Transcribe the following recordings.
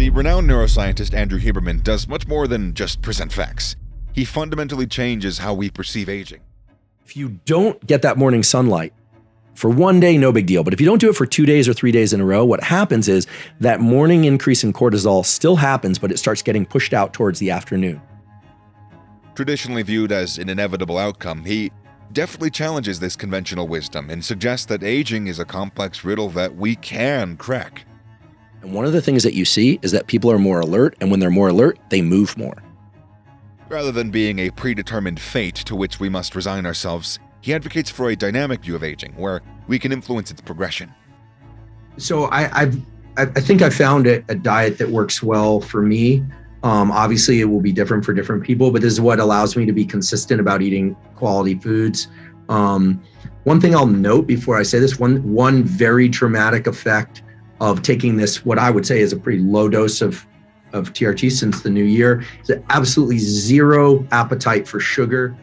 The renowned neuroscientist Andrew Huberman does much more than just present facts. He fundamentally changes how we perceive aging. If you don't get that morning sunlight for one day, no big deal. But if you don't do it for 2 days or 3 days in a row, what happens is that morning increase in cortisol still happens, but it starts getting pushed out towards the afternoon. Traditionally viewed as an inevitable outcome, he definitely challenges this conventional wisdom and suggests that aging is a complex riddle that we can crack. And one of the things that you see is that people are more alert, and when they're more alert, they move more. Rather than being a predetermined fate to which we must resign ourselves, he advocates for a dynamic view of aging, where we can influence its progression. So I think I found a diet that works well for me. Obviously, it will be different for different people, but this is what allows me to be consistent about eating quality foods. One thing I'll note before I say this, one very dramatic effect of taking this, what I would say is a pretty low dose of TRT since the new year, is absolutely zero appetite for sugar.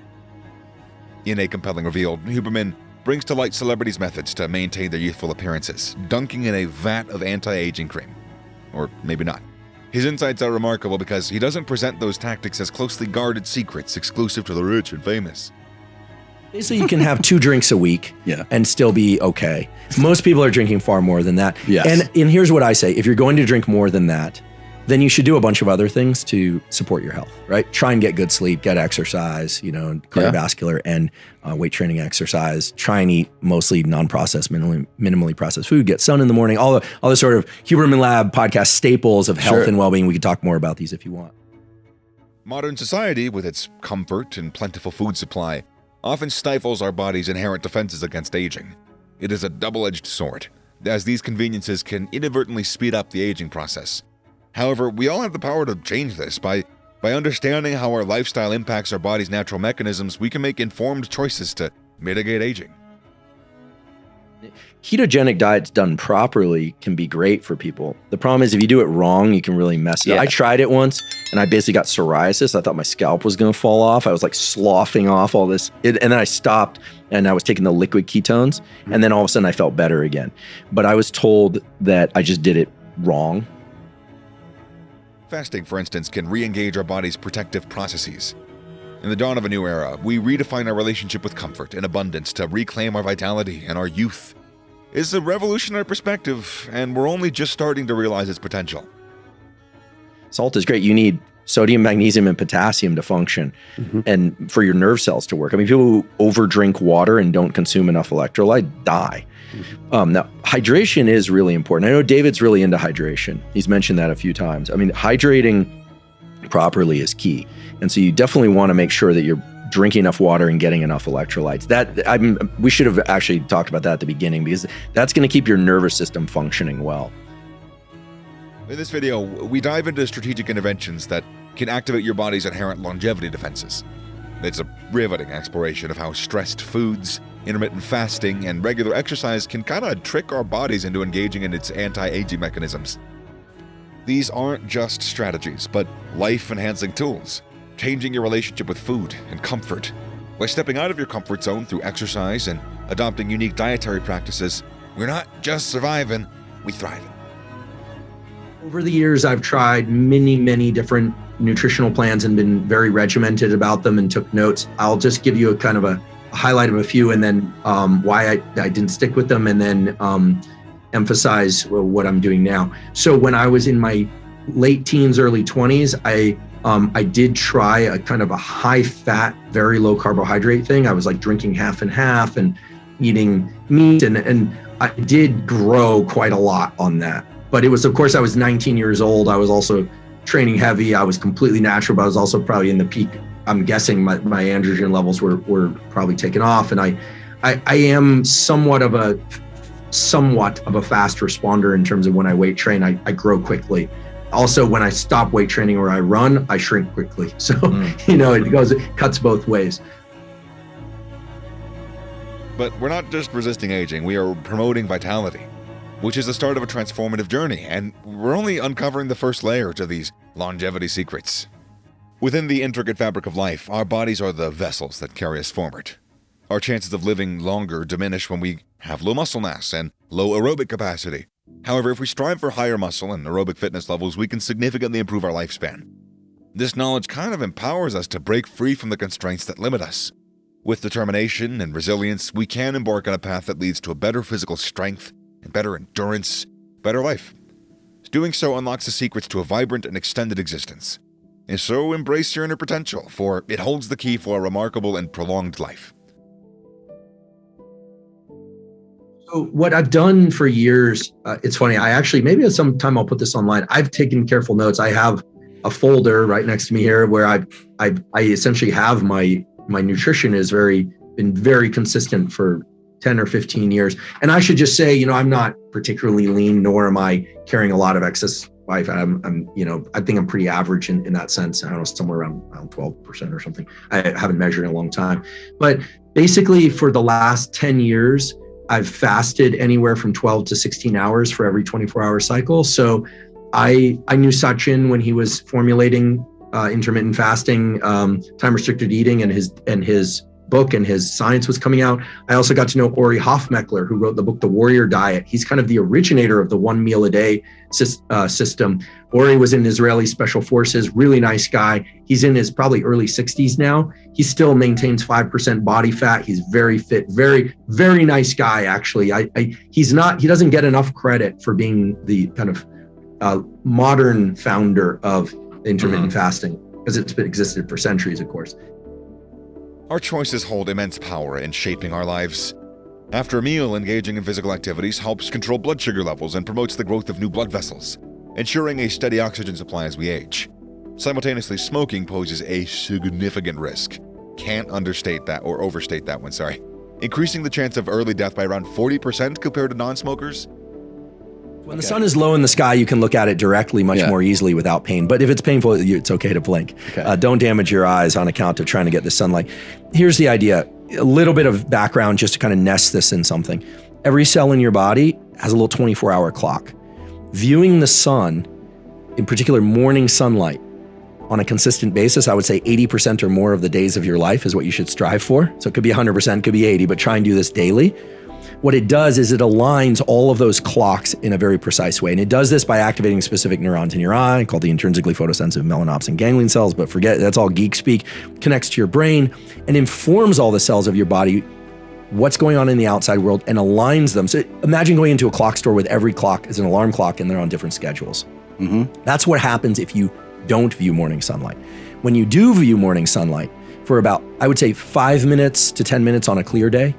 In a compelling reveal, Huberman brings to light celebrities' methods to maintain their youthful appearances, dunking in a vat of anti-aging cream. Or maybe not. His insights are remarkable because he doesn't present those tactics as closely guarded secrets exclusive to the rich and famous. Basically, you can have 2 drinks a week and still be okay. Most people are drinking far more than that. Yes. And here's what I say. If you're going to drink more than that, then you should do a bunch of other things to support your health, right? Try and get good sleep, get exercise, cardiovascular and weight training exercise. Try and eat mostly non-processed, minimally processed food. Get sun in the morning. All the sort of Huberman Lab podcast staples of health and well-being. We could talk more about these if you want. Modern society, with its comfort and plentiful food supply, often stifles our body's inherent defenses against aging. It is a double-edged sword, as these conveniences can inadvertently speed up the aging process. However, we all have the power to change this. By understanding how our lifestyle impacts our body's natural mechanisms, we can make informed choices to mitigate aging. Ketogenic diets done properly can be great for people. The problem is if you do it wrong, you can really mess it up. I tried it once and I basically got psoriasis. I thought my scalp was going to fall off. I was like sloughing off all this. And then I stopped and I was taking the liquid ketones. And then all of a sudden I felt better again. But I was told that I just did it wrong. Fasting, for instance, can re-engage our body's protective processes. In the dawn of a new era, we redefine our relationship with comfort and abundance to reclaim our vitality and our youth. It's a revolutionary perspective, and we're only just starting to realize its potential. Salt is great. You need sodium, magnesium, and potassium to function and for your nerve cells to work. I mean, people who overdrink water and don't consume enough electrolyte die. Now, hydration is really important. I know David's really into hydration. He's mentioned that a few times. I mean, hydrating properly is key. And so you definitely want to make sure that you're drinking enough water and getting enough electrolytes. We should have actually talked about that at the beginning because that's going to keep your nervous system functioning well. In this video, we dive into strategic interventions that can activate your body's inherent longevity defenses. It's a riveting exploration of how stressed foods, intermittent fasting, and regular exercise can kind of trick our bodies into engaging in its anti-aging mechanisms. These aren't just strategies, but life-enhancing tools, changing your relationship with food and comfort. By stepping out of your comfort zone through exercise and adopting unique dietary practices, we're not just surviving, we thrive. Over the years, I've tried many different nutritional plans and been very regimented about them and took notes. I'll just give you a kind of a highlight of a few and then why I didn't stick with them and then emphasize what I'm doing now. So when I was in my late teens, early 20s, I did try a kind of a high fat, very low carbohydrate thing. I was like drinking half and half and eating meat and I did grow quite a lot on that. But it was, of course, I was 19 years old. I was also training heavy. I was completely natural, but I was also probably in the peak. I'm guessing my androgen levels were probably taken off. And I am somewhat of a fast responder in terms of when I weight train, I grow quickly. Also, when I stop weight training or I run, I shrink quickly. So, it cuts both ways. But we're not just resisting aging, we are promoting vitality, which is the start of a transformative journey, and we're only uncovering the first layer to these longevity secrets. Within the intricate fabric of life, our bodies are the vessels that carry us forward. Our chances of living longer diminish when we have low muscle mass and low aerobic capacity, However, if we strive for higher muscle and aerobic fitness levels, we can significantly improve our lifespan. This knowledge kind of empowers us to break free from the constraints that limit us. With determination and resilience, we can embark on a path that leads to a better physical strength and better endurance, better life. Doing so unlocks the secrets to a vibrant and extended existence. And so embrace your inner potential, for it holds the key for a remarkable and prolonged life. So what I've done for years, it's funny, I actually, maybe at some time I'll put this online. I've taken careful notes. I have a folder right next to me here where I essentially have my nutrition is been very consistent for 10 or 15 years. And I should just say, I'm not particularly lean, nor am I carrying a lot of excess body fat. I think I'm pretty average in that sense. I don't know, somewhere around 12% or something. I haven't measured in a long time. But basically for the last 10 years, I've fasted anywhere from 12 to 16 hours for every 24-hour cycle. So I knew Sachin when he was formulating intermittent fasting, time-restricted eating, and his book and his science was coming out. I also got to know Ori Hofmeckler, who wrote the book, The Warrior Diet. He's kind of the originator of the 1 meal a day system. Ori was in Israeli Special Forces, really nice guy. He's in his probably early 60s now. He still maintains 5% body fat. He's very fit, very, very nice guy, actually. He doesn't get enough credit for being the kind of modern founder of intermittent fasting, because it's been existed for centuries, of course. Our choices hold immense power in shaping our lives. After a meal, engaging in physical activities helps control blood sugar levels and promotes the growth of new blood vessels, ensuring a steady oxygen supply as we age. Simultaneously, smoking poses a significant risk. Can't understate that or overstate that one, increasing the chance of early death by around 40% compared to non-smokers. When the sun is low in the sky, you can look at it directly much more easily without pain. But if it's painful, it's okay to blink. Okay. Don't damage your eyes on account of trying to get the sunlight. Here's the idea. A little bit of background just to kind of nest this in something. Every cell in your body has a little 24-hour clock. Viewing the sun, in particular morning sunlight, on a consistent basis, I would say 80% or more of the days of your life is what you should strive for. So it could be 100%, could be 80, but try and do this daily. What it does is it aligns all of those clocks in a very precise way. And it does this by activating specific neurons in your eye called the intrinsically photosensitive melanopsin ganglion cells, but forget, that's all geek speak, connects to your brain and informs all the cells of your body what's going on in the outside world and aligns them. So imagine going into a clock store with every clock is an alarm clock and they're on different schedules. That's what happens if you don't view morning sunlight. When you do view morning sunlight for about, I would say 5 minutes to 10 minutes on a clear day,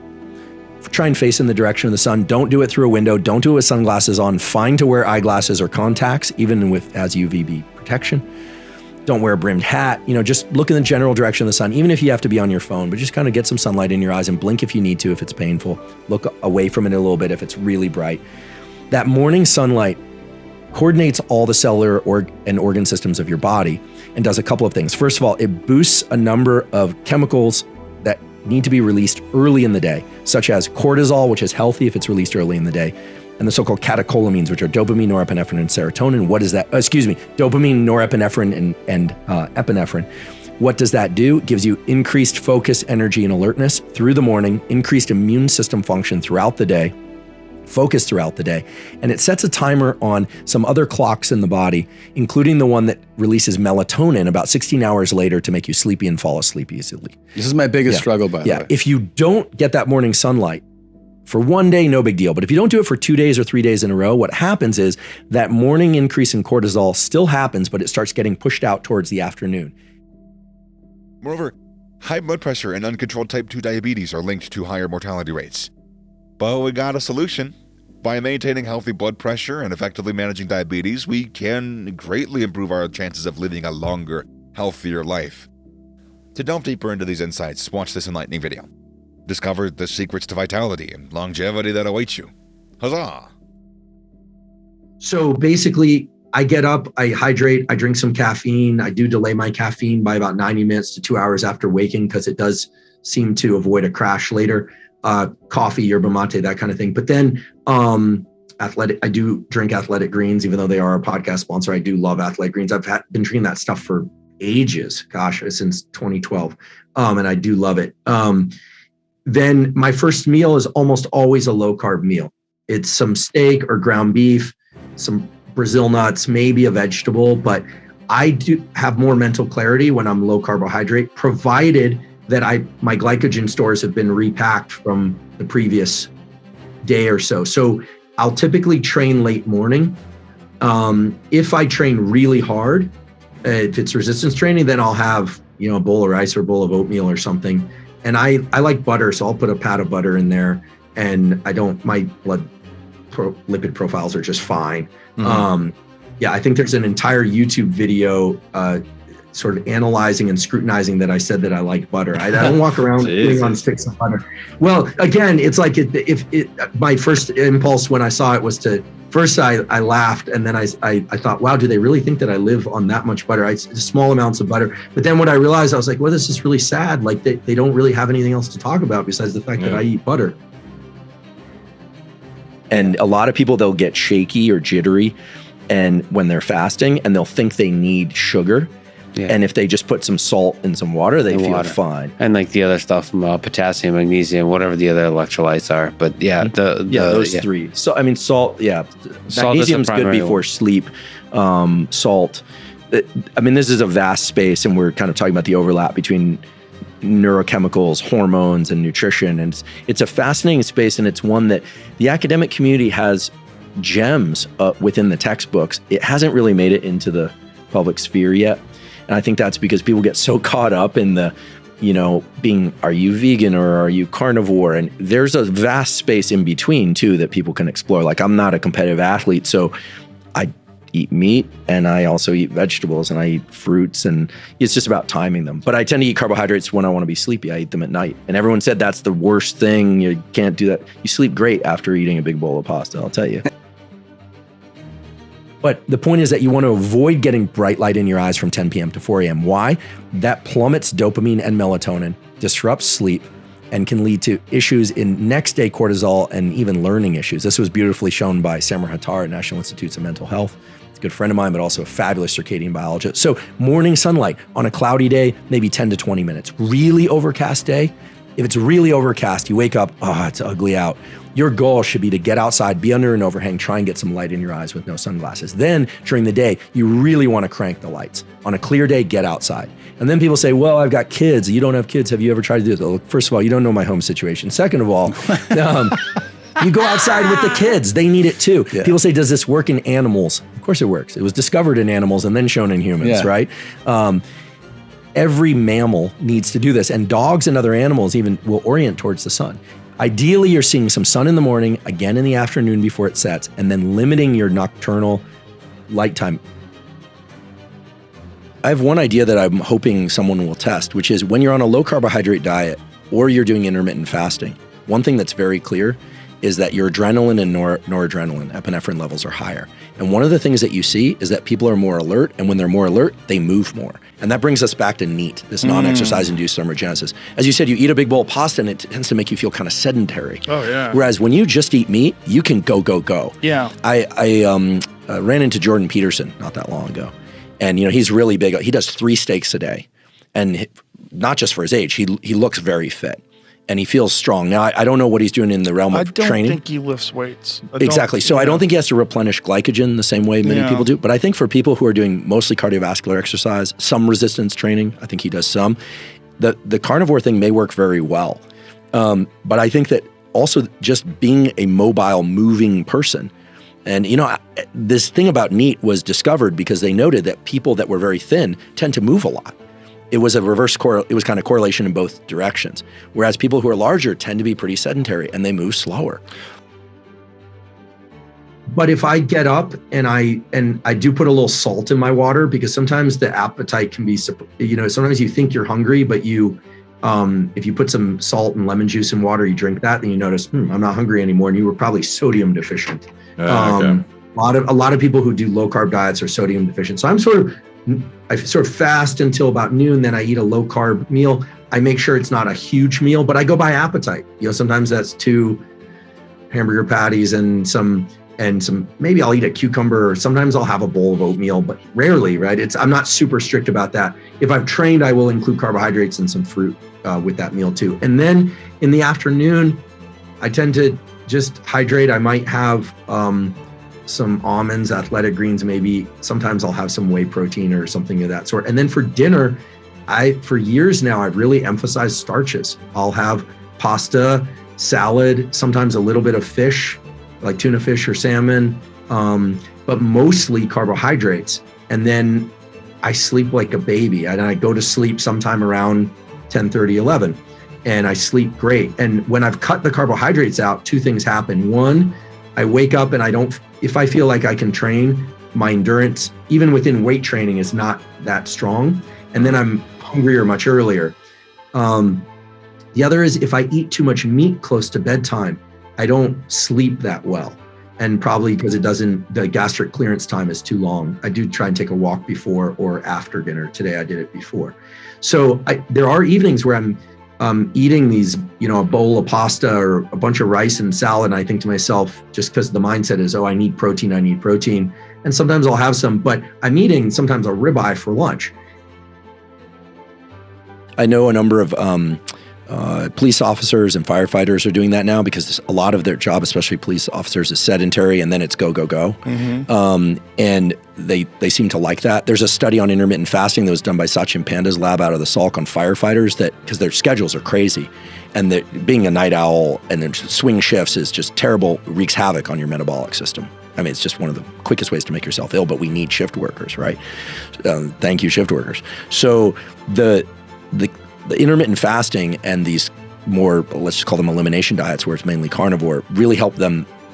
try and face in the direction of the sun. Don't do it through a window. Don't do it with sunglasses on. Fine to wear eyeglasses or contacts, even with as UVB protection. Don't wear a brimmed hat. Just look in the general direction of the sun, even if you have to be on your phone, but just kind of get some sunlight in your eyes and blink if you need to, if it's painful. Look away from it a little bit if it's really bright. That morning sunlight coordinates all the cellular and organ systems of your body and does a couple of things. First of all, it boosts a number of chemicals that need to be released early in the day, such as cortisol, which is healthy if it's released early in the day, and the so-called catecholamines, which are dopamine, norepinephrine, and serotonin. What is that? Dopamine, norepinephrine, and epinephrine. What does that do? It gives you increased focus, energy, and alertness through the morning, increased immune system function throughout the day, focus throughout the day, and it sets a timer on some other clocks in the body, including the one that releases melatonin about 16 hours later to make you sleepy and fall asleep easily. This is my biggest struggle, by the way. If you don't get that morning sunlight for one day, no big deal. But if you don't do it for 2 days or 3 days in a row, what happens is that morning increase in cortisol still happens, but it starts getting pushed out towards the afternoon. Moreover, high blood pressure and uncontrolled type 2 diabetes are linked to higher mortality rates. But we got a solution. By maintaining healthy blood pressure and effectively managing diabetes, we can greatly improve our chances of living a longer, healthier life. To delve deeper into these insights, watch this enlightening video. Discover the secrets to vitality and longevity that awaits you. Huzzah! So basically, I get up, I hydrate, I drink some caffeine. I do delay my caffeine by about 90 minutes to 2 hours after waking because it does seem to avoid a crash later. Coffee, yerba mate, that kind of thing. But then I do drink Athletic Greens, even though they are a podcast sponsor. I do love Athletic Greens. I've been drinking that stuff for ages, since 2012. And I do love it. Then my first meal is almost always a low carb meal. it's some steak or ground beef, some Brazil nuts, maybe a vegetable, but I do have more mental clarity when I'm low carbohydrate, provided that my glycogen stores have been repacked from the previous day or so. So I'll typically train late morning. If I train really hard, if it's resistance training, then I'll have, a bowl of rice or a bowl of oatmeal or something. And I like butter, so I'll put a pat of butter in there, and my blood lipid profiles are just fine. I think there's an entire YouTube video sort of analyzing and scrutinizing that I said that I like butter. I don't walk around putting on sticks of butter. Well, again, it's like my first impulse when I saw it was first I laughed, and then I thought, wow, do they really think that I live on that much butter? Small amounts of butter. But then when I realized, I was like, well, this is really sad. Like they don't really have anything else to talk about besides the fact that I eat butter. And a lot of people, they'll get shaky or jittery and when they're fasting, and they'll think they need sugar. Yeah. And if they just put some salt in some water, they feel fine. And like the other stuff, potassium, magnesium, whatever the other electrolytes are. But those three. So, I mean, salt, magnesium's good before sleep. Salt. I mean, this is a vast space, and we're kind of talking about the overlap between neurochemicals, hormones, and nutrition. And it's a fascinating space, and it's one that the academic community has gems within the textbooks. It hasn't really made it into the public sphere yet. And I think that's because people get so caught up in the, are you vegan or are you carnivore? And there's a vast space in between too that people can explore. Like, I'm not a competitive athlete, so I eat meat and I also eat vegetables and I eat fruits, and it's just about timing them. But I tend to eat carbohydrates when I want to be sleepy. I eat them at night. And everyone said that's the worst thing. You can't do that. You sleep great after eating a big bowl of pasta, I'll tell you. But the point is that you want to avoid getting bright light in your eyes from 10 p.m. to 4 a.m. Why? That plummets dopamine and melatonin, disrupts sleep, and can lead to issues in next day cortisol and even learning issues. This was beautifully shown by Samar Hattar at National Institutes of Mental Health. It's a good friend of mine, but also a fabulous circadian biologist. So morning sunlight on a cloudy day, maybe 10 to 20 minutes. Really overcast day, if it's really overcast, you wake up, it's ugly out. Your goal should be to get outside, be under an overhang, try and get some light in your eyes with no sunglasses. Then during the day, you really want to crank the lights. On a clear day, get outside. And then people say, well, I've got kids. You don't have kids. Have you ever tried to do this? Well, first of all, you don't know my home situation. Second of all, you go outside with the kids. They need it too. Yeah. People say, does this work in animals? Of course it works. It was discovered in animals and then shown in humans, right? Every mammal needs to do this, and dogs and other animals even will orient towards the sun. Ideally, you're seeing some sun in the morning, again in the afternoon before it sets, and then limiting your nocturnal light time. I have one idea that I'm hoping someone will test, which is when you're on a low carbohydrate diet or you're doing intermittent fasting, one thing that's very clear is that your adrenaline and noradrenaline, epinephrine levels are higher. And one of the things that you see is that people are more alert, and when they're more alert, they move more. And that brings us back to NEAT, this non-exercise induced thermogenesis. As you said, you eat a big bowl of pasta and it tends to make you feel kind of sedentary. Oh, yeah. Whereas when you just eat meat, you can go. Yeah. I ran into Jordan Peterson not that long ago. And he's really big. He does 3 steaks a day. And not just for his age, he looks very fit. And he feels strong. Now, I don't know what he's doing in the realm of training. I don't think he lifts weights. Exactly. So I don't think he has to replenish glycogen the same way many people do. But I think for people who are doing mostly cardiovascular exercise, some resistance training, I think he does some, the carnivore thing may work very well. But I think that also just being a mobile, moving person, and this thing about NEAT was discovered because they noted that people that were very thin tend to move a lot. It was a it was kind of correlation in both directions. Whereas people who are larger tend to be pretty sedentary and they move slower. But if I get up and I do put a little salt in my water, because sometimes the appetite can be, sometimes you think you're hungry, but if you put some salt and lemon juice in water, you drink that, then you notice, I'm not hungry anymore. And you were probably sodium deficient. Okay. A lot of people who do low carb diets are sodium deficient. So I sort of fast until about noon, then I eat a low carb meal. I make sure it's not a huge meal, but I go by appetite. Sometimes that's 2 hamburger patties and some, maybe I'll eat a cucumber, or sometimes I'll have a bowl of oatmeal, but rarely, right? I'm not super strict about that. If I've trained, I will include carbohydrates and some fruit with that meal too. And then in the afternoon, I tend to just hydrate. I might have some almonds, athletic greens, maybe. Sometimes I'll have some whey protein or something of that sort. And then for dinner, for years now, I've really emphasized starches. I'll have pasta, salad, sometimes a little bit of fish, like tuna fish or salmon, but mostly carbohydrates. And then I sleep like a baby, and I go to sleep sometime around 10:30, 11, and I sleep great. And when I've cut the carbohydrates out, two things happen. One, I wake up and if I feel like I can train, my endurance, even within weight training, is not that strong. And then I'm hungrier much earlier. The other is if I eat too much meat close to bedtime, I don't sleep that well. And probably because the gastric clearance time is too long. I do try and take a walk before or after dinner. Today I did it before. So there are evenings where I'm eating these, a bowl of pasta or a bunch of rice and salad. And I think to myself, just because the mindset is, I need protein. And sometimes I'll have some, but I'm eating sometimes a ribeye for lunch. I know a number of police officers and firefighters are doing that now because a lot of their job, especially police officers, is sedentary, and then it's go. Mm-hmm. And they seem to like that. There's a study on intermittent fasting that was done by Sachin Panda's lab out of the Salk on firefighters because their schedules are crazy. And being a night owl and then swing shifts is just terrible, wreaks havoc on your metabolic system. I mean, it's just one of the quickest ways to make yourself ill, but we need shift workers, right? Thank you, shift workers. So the intermittent fasting and these more, let's just call them elimination diets, where it's mainly carnivore, really help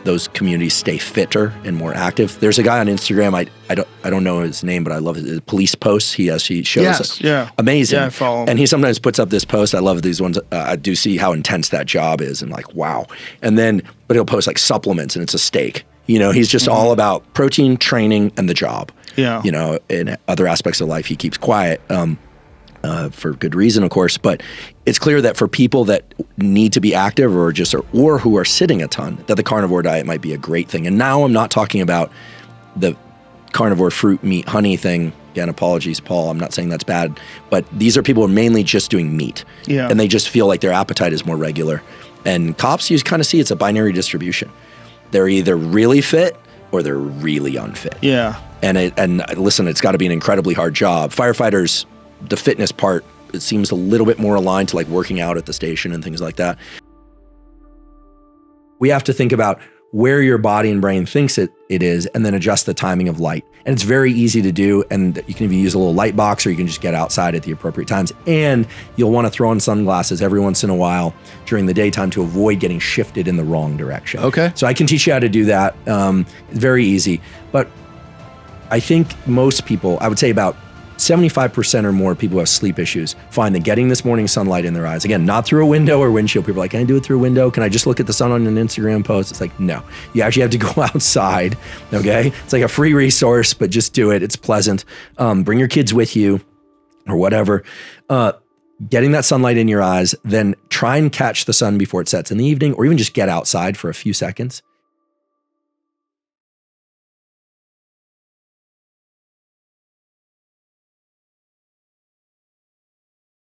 those communities stay fitter and more active. There's a guy on Instagram, I don't know his name, but I love his police posts. He shows amazing. Yeah, I follow him. And he sometimes puts up this post. I love these ones. I do see how intense that job is and like, wow. But he'll post like supplements and it's a steak. He's just all about protein, training, and the job. Yeah. In other aspects of life, he keeps quiet. For good reason, of course, but it's clear that for people that need to be active or who are sitting a ton, that the carnivore diet might be a great thing. And now I'm not talking about the carnivore fruit, meat, honey thing. Again, apologies, Paul. I'm not saying that's bad, but these are people who are mainly just doing meat. Yeah. And they just feel like their appetite is more regular. And cops, you kind of see it's a binary distribution. They're either really fit or they're really unfit. Yeah. And listen, it's got to be an incredibly hard job. Firefighters, the fitness part, it seems a little bit more aligned to like working out at the station and things like that. We have to think about where your body and brain thinks it is, and then adjust the timing of light. And it's very easy to do. And you can even use a little light box, or you can just get outside at the appropriate times. And you'll want to throw on sunglasses every once in a while during the daytime to avoid getting shifted in the wrong direction. Okay. So I can teach you how to do that. It's very easy. But I think most people, I would say about 75% or more people who have sleep issues find that getting this morning sunlight in their eyes, again, not through a window or windshield. People are like, can I do it through a window? Can I just look at the sun on an Instagram post? It's like, no, you actually have to go outside. Okay. It's like a free resource, but just do it. It's pleasant. Bring your kids with you or whatever. Getting that sunlight in your eyes, then try and catch the sun before it sets in the evening, or even just get outside for a few seconds.